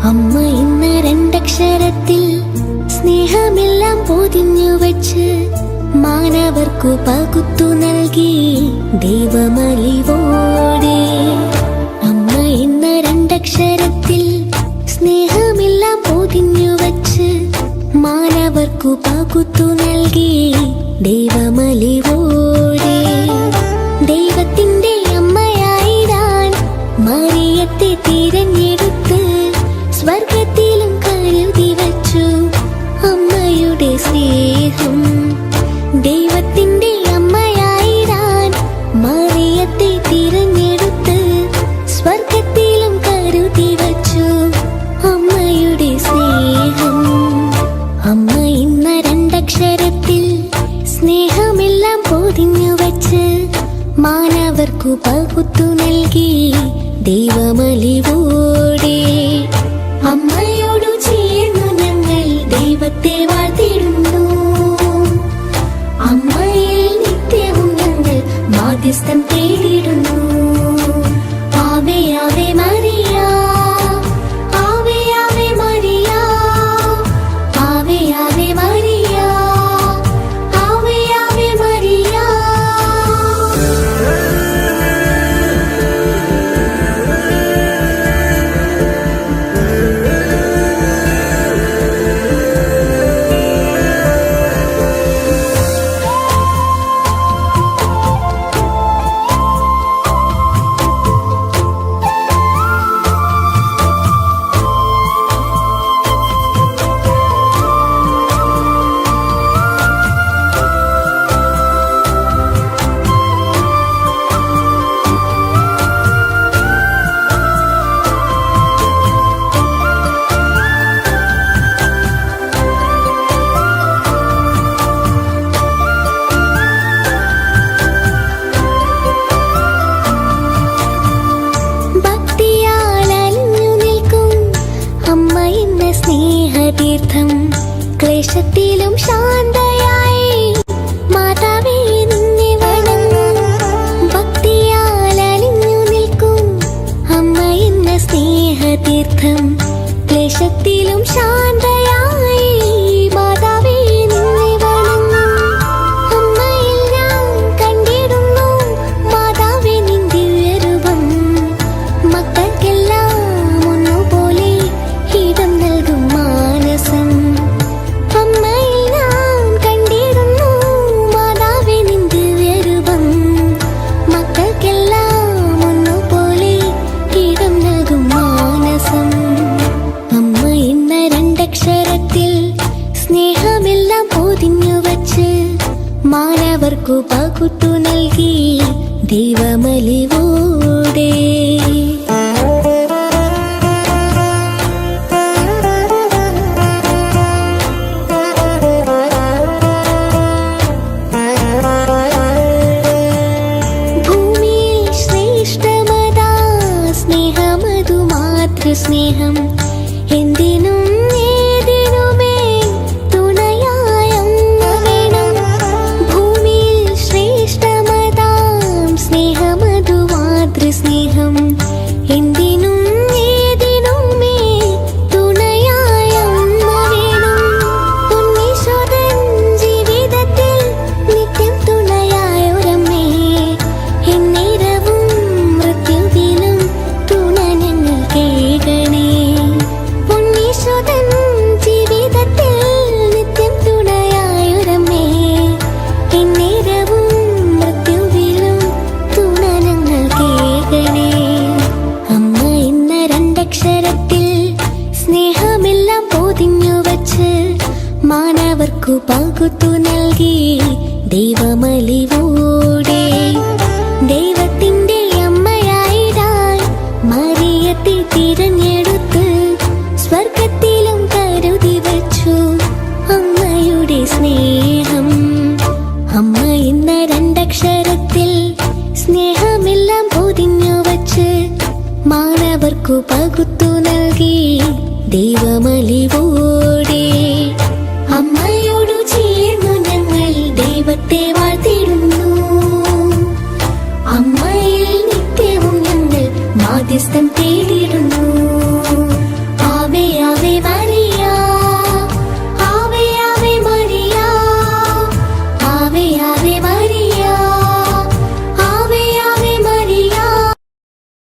അമ്മ എന്ന രണ്ടക്ഷരത്തിൽ സ്നേഹമെല്ലാം പൊതിഞ്ഞു വച്ച് മാനവർക്കു പകുത്തു നൽകി ദൈവമലിവോടെ. അമ്മ എന്ന രണ്ടക്ഷരത്തിൽ സ്നേഹമെല്ലാം പൊതിഞ്ഞു വച്ച് മാനവർക്കു പകുത്തു നൽകി ദൈവമലിവോടെ. ദൈവത്തിന്റെ അമ്മയായിടാൻ മറിയത്തെ തിരഞ്ഞെടുത്ത് സ്വർഗത്തിലും കരുതി വച്ചു അമ്മയുടെ സ്നേഹം. ദൈവത്തിന്റെ അമ്മയായിടാൻ മറിയത്തെ തിരഞ്ഞെടുത്ത് സ്വർഗത്തിലും കരുതി വച്ചു അമ്മയുടെ സ്നേഹം. അമ്മ എന്ന രണ്ടക്ഷരത്തിൽ സ്നേഹമെല്ലാം പൊതിഞ്ഞു വച്ച് മാനവർക്കു പകുത്തു നൽകി ദൈവമലിവോടെ. അമ്മയോടു ചേർന്നു ഞങ്ങൾ ദൈവത്തെ വാഴ്ത്തിടുന്നു. അമ്മയിൽ നിത്യവും ഞങ്ങൾ മാധ്യസ്ഥം തേടിടുന്നു. ആവേ ആവേ മരിയ, ആവേ ആവേ മരിയ, ആവേ ആവേ മരിയ, ആവേ ആവേ മരിയ. സ്നേഹതീർത്ഥം ക്ലേശത്തിലും ശാന്തയായി മാതാവേ നിന്നെ വണങ്ങും. ഭക്തിയാൽ അലിഞ്ഞു നിൽക്കും അമ്മ എന്ന സ്നേഹതീർത്ഥം ക്ലേശത്തിലും ശാന്തയായി മാതാവേ നിന്നെ വണങ്ങും. അമ്മയിൽ ഞാൻ കണ്ടിടുന്നു മാതാവേ നിൻ ദിവ്യരൂപം. മക്കൾക്കെല്ലാം ഒന്നുപോലെ ഹിതം നൽകും മാനസം. അമ്മയിൽ ഞാൻ കണ്ടിടുന്നു മാതാവേ നിൻ ദിവ്യരൂപം. മക്കൾക്കെല്ലാം ഒന്നുപോലെ ഹിതം നൽകും മാനസം. അമ്മ എന്ന രണ്ടക്ഷരത്തിൽ സ്നേഹമെല്ലാം പൊതിഞ്ഞു വച്ച് മാനവർക്കു പകുത്തു നൽകി ദൈവമലിവോടെ. സ്നേഹം എന്തിനും ഏതിനുമേ തുണയായ അമ്മ വേണം. ഭൂമിയിൽ ശ്രേഷ്ഠമതാം സ്നേഹമതു മാതൃസ്നേഹം എന്തിനും ഏതിനുമേ തുണയായ അമ്മ വേണം. ഉണ്ണീശ്വരൻ ജീവിതത്തിൽ നിത്യം തുണയായ ഒരമ്മേ. എന്നേരവും മൃത്യുവിലും തുണ ഞങ്ങൾ കേൾക്കണേ. ഉണ്ണീശ്വരൻ ജീവിതത്തിൽ നിത്യം തുണയായ ഒരമ്മേ. എന്നേരവും മൃത്യുവിലും തുണ ഞങ്ങൾ കേൾക്കണേ. അമ്മ എന്ന രണ്ടക്ഷരത്തിൽ സ്നേഹമെല്ലാം പൊതിഞ്ഞു വച്ച് മാനവർക്കു പകുത്തു നൽകി ദൈവമലിവോടെ. ദൈവത്തിന്റെ അമ്മയായിടാൻ മറിയത്തെ തിരഞ്ഞെടുത്ത് സ്വർഗത്തിലും കരുതി വച്ചു അമ്മയുടെ സ്നേഹം. അമ്മ എന്ന രണ്ടക്ഷരത്തിൽ സ്നേഹമെല്ലാം പൊതിഞ്ഞു വച്ച് മാനവർക്കു പകുത്തു നൽകി ദൈവമലിവോ.